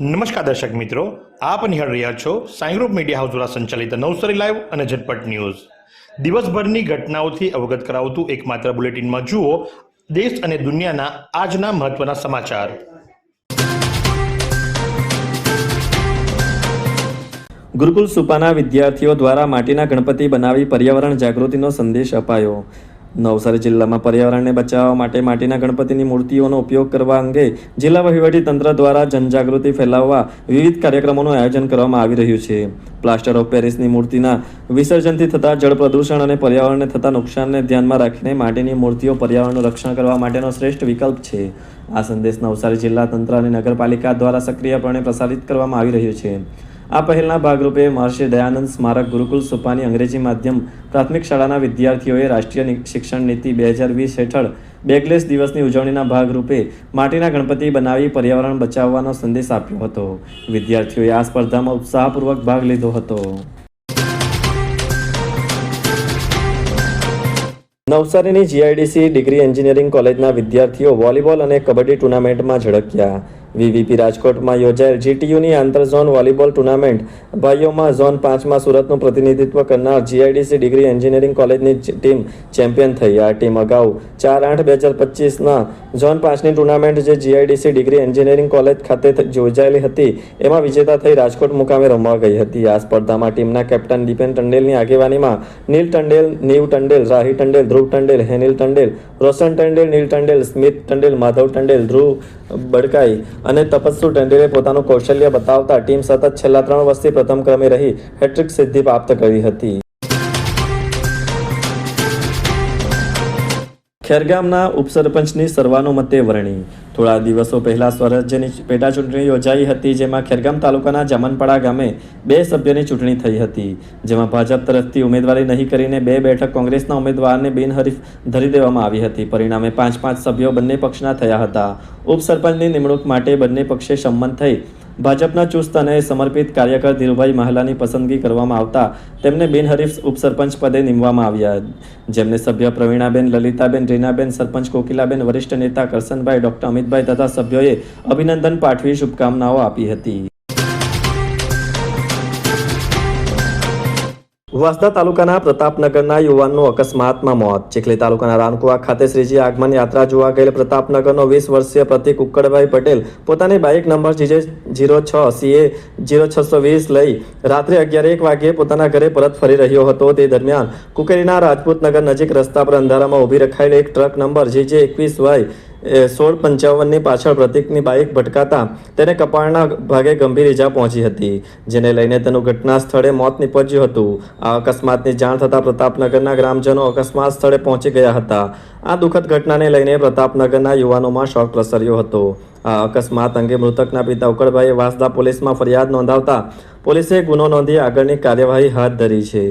નમસ્કાર દર્શક મિત્રો, આપ નિહાળ રહ્યા છો સાઈ ગ્રુપ મીડિયા હાઉસ દ્વારા સંચાલિત નવસારી લાઈવ અને ઝટપટ ન્યૂઝ. દિવસભરની ઘટનાઓથી અવગત કરાવતું એકમાત્ર બુલેટિનમાં જુઓ દેશ અને દુનિયાના આજના મહત્વના સમાચાર. ગુરુકુલ સુપાના વિદ્યાર્થીઓ દ્વારા માટીના ગણપતિ બનાવી પર્યાવરણ જાગૃતિનો સંદેશ અપાયો. નવસારી જિલ્લામાં પર્યાવરણને બચાવવા માટે માટીના ગણપતિની મૂર્તિઓનો ઉપયોગ કરવા અંગે જિલ્લા વહીવટી તંત્ર દ્વારા જનજાગૃતિ ફેલાવવા વિવિધ કાર્યક્રમોનું આયોજન કરવામાં આવી રહ્યું છે. પ્લાસ્ટર ઓફ પેરિસની મૂર્તિના વિસર્જનથી થતા જળ પ્રદૂષણ અને પર્યાવરણને થતા નુકસાનને ધ્યાનમાં રાખીને માટીની મૂર્તિઓ પર્યાવરણનું રક્ષણ કરવા માટેનો શ્રેષ્ઠ વિકલ્પ છે. આ સંદેશ નવસારી જિલ્લા તંત્ર અને નગરપાલિકા દ્વારા સક્રિયપણે પ્રસારિત કરવામાં આવી રહ્યો છે. આ પહેલના ભાગરૂપે મહર્ષિ દયાનંદ સ્મારક ગુરુકુલ સુપાની અંગ્રેજી માધ્યમ પ્રાથમિક શાળાના વિદ્યાર્થીઓએ રાષ્ટ્રીય શિક્ષણ નીતિ 2020 હેઠળ બેગલેસ દિવસની ઉજવણીના ભાગરૂપે માટીના ગણપતિ બનાવી પર્યાવરણ બચાવવાનો સંદેશ આપ્યો હતો. વિદ્યાર્થીઓએ આ સ્પર્ધામાં ઉત્સાહપૂર્વક ભાગ લીધો હતો. નવસારીની જીઆઈડીસી ડિગ્રી એન્જિનિયરિંગ કોલેજના વિદ્યાર્થીઓ વોલીબોલ અને કબડ્ડી ટુર્નામેન્ટમાં ઝળક્યા. વીવીપી રાજકોટમાં યોજાયેલ જીટીયુની આંતર ઝોન વોલીબોલ ટુર્નામેન્ટ ભાઈઓમાં ઝોન 5માં સુરતનું પ્રતિનિધિત્વ કરનાર જીઆઈડીસી ડિગ્રી એન્જિનિયરિંગ કોલેજની ટીમ ચેમ્પિયન થઈ. આ ટીમ અગાઉ 4/8/2025ના ઝોન 5ની ટુર્નામેન્ટ જે જીઆઈડીસી ડિગ્રી એન્જિનિયરિંગ કોલેજ ખાતે યોજાયેલી હતી એમાં વિજેતા થઈ રાજકોટ મુકામે રમવા ગઈ હતી. આ સ્પર્ધામાં ટીમના કેપ્ટન દીપેન ટંડેલની આગેવાનીમાં નીલ ટંડેલ, નીવ ટંડેલ, રાહી ટંડેલ, ધ્રુવ ટંડેલ, હેનિલ ટંડેલ, રોશન ટંડેલ, નીલ ટંડેલ, સ્મિત ટંડેલ, માધવ ટંડેલ, ધ્રુવ બડકાઈ અને તપસ્સુ ટંડેલે પોતાનું કૌશલ્ય બતાવતા ટીમ સતત છેલ્લા 3 વર્ષથી પ્રથમ ક્રમે રહી હેટ્રિક સિદ્ધિ પ્રાપ્ત કરી હતી. ખેરગામના ઉપસરપંચની સર્વાનુમતે વરણી. થોડા દિવસો પહેલા સ્વરાજ્યની પેટા ચૂંટણી યોજાઈ હતી, જેમાં ખેરગામ તાલુકાના જામનપાડા ગામે 2 સભ્યની ચૂંટણી થઈ હતી, જેમાં ભાજપ તરફથી ઉમેદવારી નહીં કરીને 2 બેઠક કોંગ્રેસના ઉમેદવારને બિનહરીફ ધરી દેવામાં આવી હતી. પરિણામે 5 સભ્યો બંને પક્ષના થયા હતા. ઉપસરપંચની નિમણૂક માટે બંને પક્ષે સંમત થઈ ભાજપના ચુસ્ત અને સમર્પિત કાર્યકર ધીરુભાઈ મહાલાની પસંદગી કરવામાં આવતા તેમને બિનહરીફ ઉપસરપંચ પદે નિમવામાં આવ્યા, જેમને સભ્ય પ્રવીણાબેન, લલિતાબેન, રીનાબેન, સરપંચ કોકિલાબેન, વરિષ્ઠ નેતા કરસનભાઈ, ડોક્ટર અમિતભાઈ તથા સભ્યોએ અભિનંદન પાઠવી શુભકામનાઓ આપી હતી. વાંસદા તાલુકાના પ્રતાપનગરના યુવાનનું અકસ્માતમાં મોત. ચીખલી તાલુકાના રાનકુવા ખાતે શ્રીજી આગમન યાત્રા જોવા ગયેલ પ્રતાપનગરનો 20 વર્ષીય પ્રતિક ઉક્કડભાઈ પટેલ પોતાની બાઇક નંબર GJ06 CA0620 લઈ રાત્રે 11:01 વાગ્યે પોતાના ઘરે પરત ફરી રહ્યો હતો. તે દરમિયાન કુકેરીના રાજપૂતનગર નજીક રસ્તા પર અંધારામાં ઊભી રખાયેલ એક ટ્રક નંબર JJ21Y 1655ની પાછળ પ્રતિકની બાઇક ભટકાતા તેને કપાળના ભાગે ગંભીર ઇજા પહોંચી હતી, જેને લઈને તેનું ઘટના સ્થળે મોત નીપજ્યું હતું. આ અકસ્માતની જાણ થતાં પ્રતાપનગરના ગ્રામજનો અકસ્માત સ્થળે પહોંચી ગયા હતા. આ દુઃખદ ઘટનાને લઈને પ્રતાપનગરના યુવાનોમાં શોક પ્રસર્યો હતો. આ અકસ્માત અંગે મૃતકના પિતા ઉકળભાઈએ વાંસદા પોલીસમાં ફરિયાદ નોંધાવતા પોલીસે ગુનો નોંધી આગળની કાર્યવાહી હાથ ધરી છે.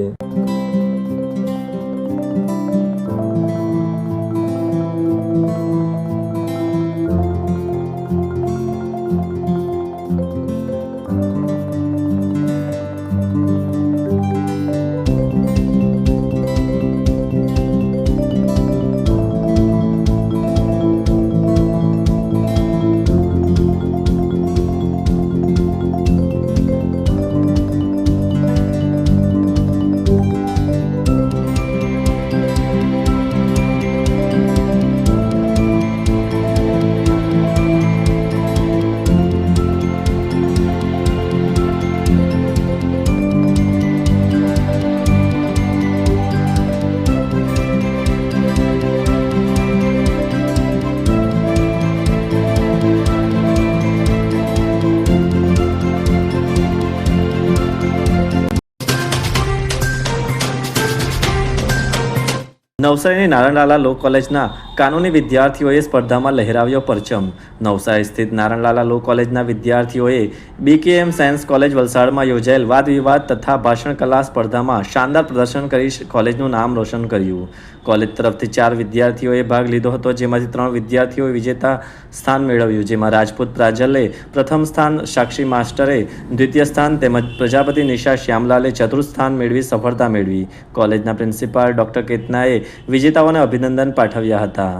નવસારીની નારણલાલા લો કોલેજના કાનૂની વિદ્યાર્થીઓએ સ્પર્ધામાં લહેરાવ્યો પરચમ. નવસારી સ્થિત નારણલાલા લો કોલેજના વિદ્યાર્થીઓએ BKM સાયન્સ કોલેજ વલસાડમાં યોજાયેલ વાદ વિવાદ તથા ભાષણ કલા સ્પર્ધામાં શાનદાર પ્રદર્શન કરી કોલેજનું નામ રોશન કર્યું. કોલેજ તરફથી 4 વિદ્યાર્થીઓએ ભાગ લીધો હતો, જેમાંથી 3 વિદ્યાર્થીઓએ વિજેતા સ્થાન મેળવ્યું, જેમાં રાજપૂત પ્રાજલે પ્રથમ સ્થાન, સાક્ષી માસ્ટરે દ્વિતીય સ્થાન તેમજ પ્રજાપતિ નિશા શ્યામલાલે ચતુર્થ સ્થાન મેળવી સફળતા મેળવી. કોલેજના પ્રિન્સિપાલ ડોક્ટર કેતનાએ વિજેતાઓને અભિનંદન પાઠવ્યા હતા.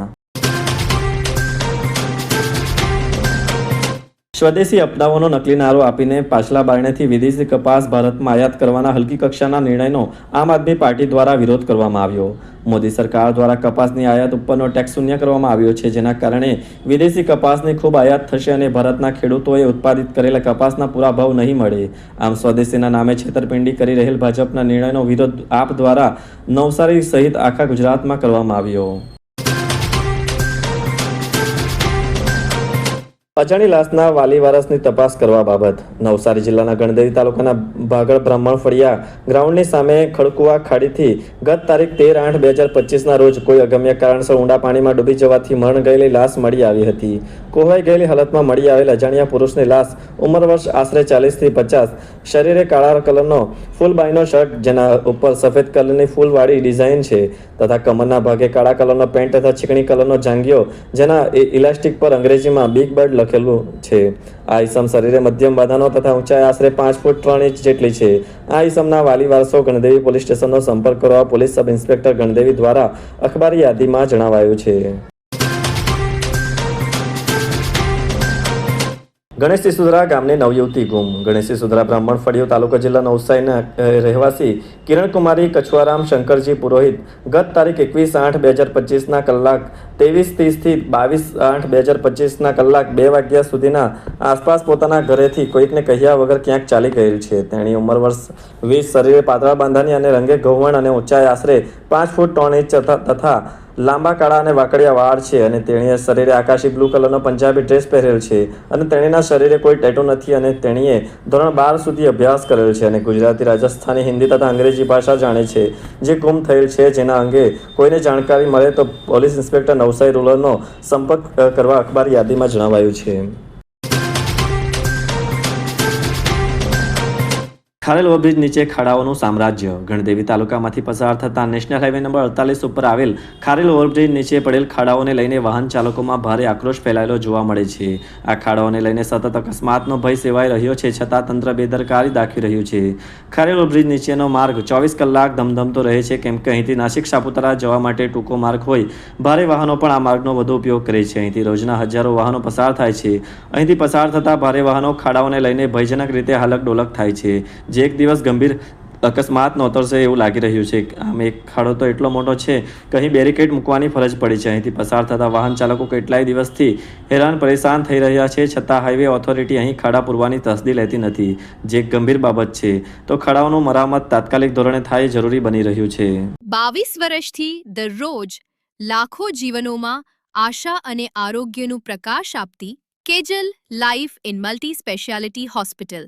સ્વદેશી અપનાવવાનો નકલી નારો આપીને પાછલા બારણેથી વિદેશી કપાસ ભારતમાં આયાત કરવાના હલકી કક્ષાના નિર્ણયનો આમ આદમી પાર્ટી દ્વારા વિરોધ કરવામાં આવ્યો. મોદી સરકાર દ્વારા કપાસની આયાત ઉપરનો ટેક્સ શૂન્ય કરવામાં આવ્યો છે, જેના કારણે વિદેશી કપાસની ખૂબ આયાત થશે અને ભારતના ખેડૂતોએ ઉત્પાદિત કરેલા કપાસના પૂરા ભાવ નહીં મળે. આમ સ્વદેશીના નામે છેતરપિંડી કરી રહેલ ભાજપના નિર્ણયનો વિરોધ આપ દ્વારા નવસારી સહિત આખા ગુજરાતમાં કરવામાં આવ્યો. અજાણી લાશના વાલી વારસની તપાસ કરવા બાબત નવસારી જિલ્લાના ગણદેવી તાલુકાના ભાગળ બ્રાહ્મણ ફળિયા ગ્રાઉન્ડની સામે ખડકુવા ખાડીથી ગત તારીખ 13/8/2025ના રોજ કોઈ અગમ્ય કારણસર ઊંડા પાણીમાં ડૂબી જવાથી મરણ ગયેલી લાશ મળી આવી હતી. કોહવાઈ ગયેલી હાલતમાં મળી આવેલ અજાણ્યા પુરુષની લાશ ઉંમર વર્ષ આશરે 40 થી 50, શરીરે કાળા કલરનો ફૂલબાઈનો શર્ટ જેના ઉપર સફેદ કલરની ફૂલવાળી ડિઝાઇન છે તથા કમરના ભાગે કાળા કલરનો પેન્ટ તથા ચીકણી કલરનો જાંઘિયો જેના ઇલાસ્ટિક પર અંગ્રેજીમાં બિગ બર્ડ લખેલું છે. આ ઈસમ શરીરે મધ્યમ બાંધાનો તથા ઊંચાઈ આશરે 5 ફૂટ 3 ઇંચ જેટલી છે. આ ઈસમના વાલી વારસો ગણદેવી પોલીસ સ્ટેશનનો સંપર્ક કરવા પોલીસ સબ ઇન્સ્પેક્ટર ગણદેવી દ્વારા અખબારી યાદીમાં જણાવાયું છે. ગણેશ સિસોદરા ગામની નવયુવતી ગુમ. ગણેશ સિસોદરા બ્રાહ્મણ ફળિયો તાલુકા જિલ્લા નવસારીના રહેવાસી કિરણકુમારી કછુઆરામ શંકરજી પુરોહિત ગત તારીખ 21/8/2025ના કલાક 23:30 થી 22/8/2025ના કલાક 2 વાગ્યા સુધીના આસપાસ પોતાના ઘરેથી કોઈકને કહ્યા વગર ક્યાંક ચાલી ગયેલ છે. તેણી ઉંમર વર્ષ 20, શરીરે પાતળા બાંધાની અને રંગે ગૌવર્ણ અને ઊંચાઈ આશરે 5 ફૂટ 3 ઇંચ તથા લાંબા કાળા અને વાકડિયા વાળ છે અને તેણીએ શરીરે આકાશી બ્લુ કલરનો પંજાબી ડ્રેસ પહેરેલ છે અને તેણીના શરીરે કોઈ ટેટુ નથી અને તેણીએ ધોરણ 12 સુધી અભ્યાસ કરેલ છે અને ગુજરાતી, રાજસ્થાની, હિન્દી તથા અંગ્રેજી ભાષા જાણે છે. જે ગુમ થયેલ છે જેના અંગે કોઈને જાણકારી મળે તો પોલીસ ઇન્સ્પેક્ટર નવસારી રૂરલનો સંપર્ક કરવા અખબારી યાદીમાં જણાવાયું છે. ખારેલ ઓવરબ્રિજ નીચે ખાડાઓનું સામ્રાજ્ય. ગણદેવી તાલુકામાંથી પસાર થતા નેશનલ હાઈવે નંબર 48 ઉપર આવેલ ખારેલ ઓવરબ્રિજ નીચે પડેલ ખાડાઓને લઈને વાહન ચાલકોમાં ભારે આક્રોશ ફેલાયેલો જોવા મળે છે. આ ખાડાઓને લઈને સતત અકસ્માતનો ભય સેવાઈ રહ્યો છે, છતાં તંત્ર બેદરકારી દાખવી રહ્યું છે. ખારેલ ઓવરબ્રિજ નીચેનો માર્ગ 24 કલાક ધમધમતો રહે છે, કેમ કે અહીંથી નાસિક સાપુતારા જવા માટે ટૂંકો માર્ગ હોય ભારે વાહનો પણ આ માર્ગનો વધુ ઉપયોગ કરે છે. અહીંથી રોજના હજારો વાહનો પસાર થાય છે. અહીંથી પસાર થતા ભારે વાહનો ખાડાઓને લઈને ભયજનક રીતે હાલક ડોલક થાય છે, જે એક દિવસ ગંભીર અકસ્માત નોતરશે એવું લાગી રહ્યું છે. આમ એક ખાડો તો એટલો મોટો છે કે અહીં બેરિકેડ મૂકવાની ફરજ પડી છે. અહીંથી પસાર થતા વાહન ચાલકો કેટલાય દિવસથી હેરાન પરેશાન થઈ રહ્યા છે, છતાં હાઈવે ઓથોરિટી અહીં ખાડા પૂરવાની તસદી લેતી નથી, જે એક ગંભીર બાબત છે. તો ખાડાઓનું મરામત તાત્કાલિક ધોરણે થાય જરૂરી બની રહ્યું છે. 22 વર્ષથી દરરોજ લાખો જીવનોમાં આશા અને આરોગ્યનું પ્રકાશ આપતી Kejal life in multi speciality hospital.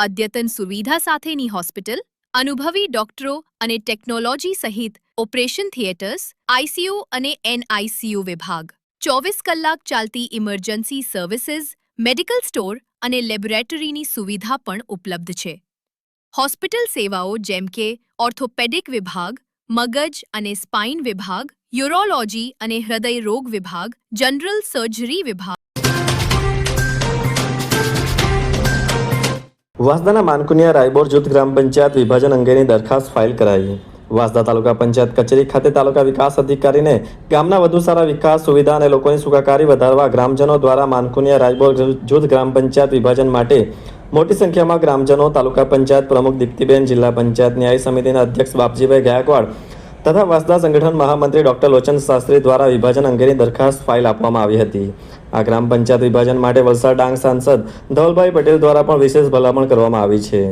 અદ્યતન સુવિધા સાથેની હોસ્પિટલ, અનુભવી ડોક્ટરો અને ટેકનોલોજી સહિત ઓપરેશન થિયેટર્સ, આઈસીયુ અને NICU વિભાગ, 24 કલાક ચાલતી ઇમરજન્સી સર્વિસીસ, મેડિકલ સ્ટોર અને લેબોરેટરીની સુવિધા પણ ઉપલબ્ધ છે. હોસ્પિટલ સેવાઓ જેમ કે ઓર્થોપેડિક વિભાગ, મગજ અને સ્પાઇન વિભાગ, યુરોલોજી અને હૃદય રોગ વિભાગ, જનરલ સર્જરી વિભાગ. વાંસદાના માનકુનિયા રાયબોર જૂથ ગ્રામ પંચાયત વિભાજન અંગેની દરખાસ્ત ફાઇલ કરાઈ. વાંસદા તાલુકા પંચાયત કચેરી ખાતે તાલુકા વિકાસ અધિકારીને ગામના વધુ સારા વિકાસ, સુવિધા અને લોકોની સુખાકારી વધારવા ગ્રામજનો દ્વારા માનકુનિયા રાયબોર જૂથ ગ્રામ પંચાયત વિભાજન માટે મોટી સંખ્યામાં ગ્રામજનો, તાલુકા પંચાયત પ્રમુખ દીપ્તિબેન, જિલ્લા પંચાયત ન્યાય સમિતિના અધ્યક્ષ બાપજીભાઈ ગાયકવાડ તથા વાંસદા સંગઠન મહામંત્રી ડોક્ટર લોચન શાસ્ત્રી દ્વારા વિભાજન અંગેની દરખાસ્ત ફાઇલ આપવામાં આવી હતી. આ ગ્રામ પંચાયત વિભાજન માટે વલસાડ ડાંગ સાંસદ ધવલભાઈ પટેલ દ્વારા પણ વિશેષ ભલામણ કરવામાં આવી છે.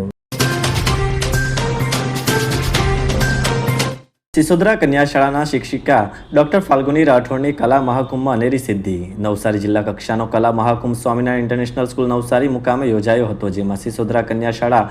સિસોદરા કન્યા શાળાના શિક્ષિકા ડોક્ટર ફાલ્ગુની રાઠોડની કલા મહાકુંભમાં અનેરી સિદ્ધિ. નવસારી જિલ્લા કક્ષાનો કલા મહાકુંભ સ્વામિનારાયણ ઇન્ટરનેશનલ સ્કૂલ નવસારી મુકામે યોજાયો હતો, જેમાં સિસોદરા કન્યા શાળા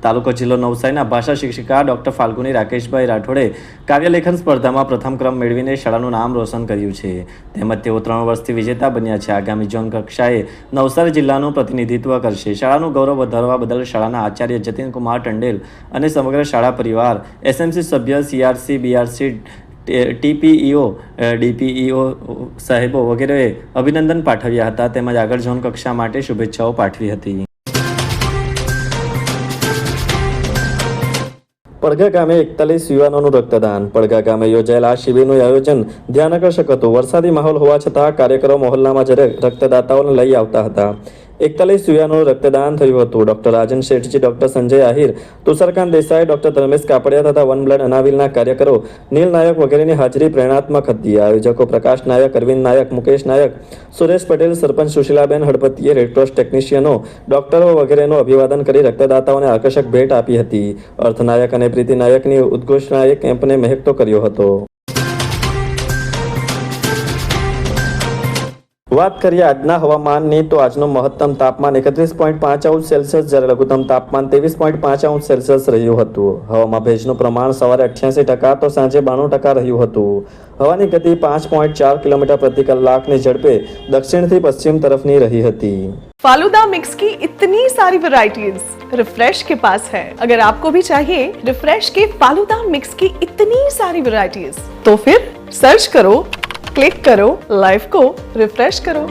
તાલુકો જિલ્લો નવસારીના ભાષા શિક્ષિકા ડોક્ટર ફાલ્ગુની રાકેશભાઈ રાઠોડે કાવ્યલેખન સ્પર્ધામાં પ્રથમ ક્રમ મેળવીને શાળાનું નામ રોશન કર્યું છે. તેમજ તેઓ 3 વર્ષથી વિજેતા બન્યા છે. આગામી ઝોન કક્ષાએ નવસારી જિલ્લાનું પ્રતિનિધિત્વ કરશે. શાળાનું ગૌરવ વધારવા બદલ શાળાના આચાર્ય જતીનકુમાર ટંડેલ અને સમગ્ર શાળા પરિવાર, SMC સભ્ય, CRC, BRC, TPEO, DPEO સાહેબો વગેરેએ અભિનંદન પાઠવ્યા હતા. તેમજ આગળ ઝોન કક્ષા માટે શુભેચ્છાઓ પાઠવી હતી. પડઘા ગામે 41 યુવાનોનું રક્તદાન. પડઘા ગામે યોજાયેલા આ શિબિરનું આયોજન ધ્યાનાકર્ષક હતું. વરસાદી માહોલ હોવા છતાં કાર્યકરો મહોલ્લામાં રક્તદાતાઓને લઈ આવતા હતા. 41 યુવાનોનું રક્તદાન થયું હતું. ડોક્ટર રાજન શેઠજી, ડોક્ટર સંજય આહિર, તુષારકાંત દેસાઈ, ડોક્ટર ધર્મેશ કાપડિયા તથા વન બ્લડ અનાવિલના કાર્યકરો, નીલ નાયક વગેરેની હાજરી પ્રેરણાત્મક હતી. આયોજકો પ્રકાશ નાયક, અરવિંદ નાયક, મુકેશ નાયક, સુરેશ પટેલ, સરપંચ સુશીલાબેન હળપતિએ, રેડક્રોસ ટેકનિશિયનો, ડોક્ટરો વગેરેનું અભિવાદન કરી રક્તદાતાઓને આકર્ષક ભેટ આપી હતી. અર્થનાયક અને પ્રીતિ નાયકની ઉદ્ઘોષણાએ કેમ્પને મહેકતો કર્યો હતો. વાત કરીએ આજના હવામાનની તો આજનું મહત્તમ તાપમાન 31.5 સેલ્સિયસ જ્યારે લઘુત્તમ તાપમાન 23.5 સેલ્સિયસ રહ્યું હતું. હવામાં ભેજનું પ્રમાણ સવારે 88% તો સાંજે 92% રહ્યું હતું. હવાની ગતિ 5.4 કિલોમીટર પ્રતિ કલાકની ઝડપે દક્ષિણથી પશ્ચિમ તરફની રહી હતી. फालूदा मिक्स की इतनी सारी वैरायटीज रिफ्रेश के पास है. अगर आपको भी चाहिए रिफ्रेश के फालूदा मिक्स की इतनी सारी वैरायटीज तो फिर सर्च करो, क्लिक करो, लाइफ को रिफ्रेश करो.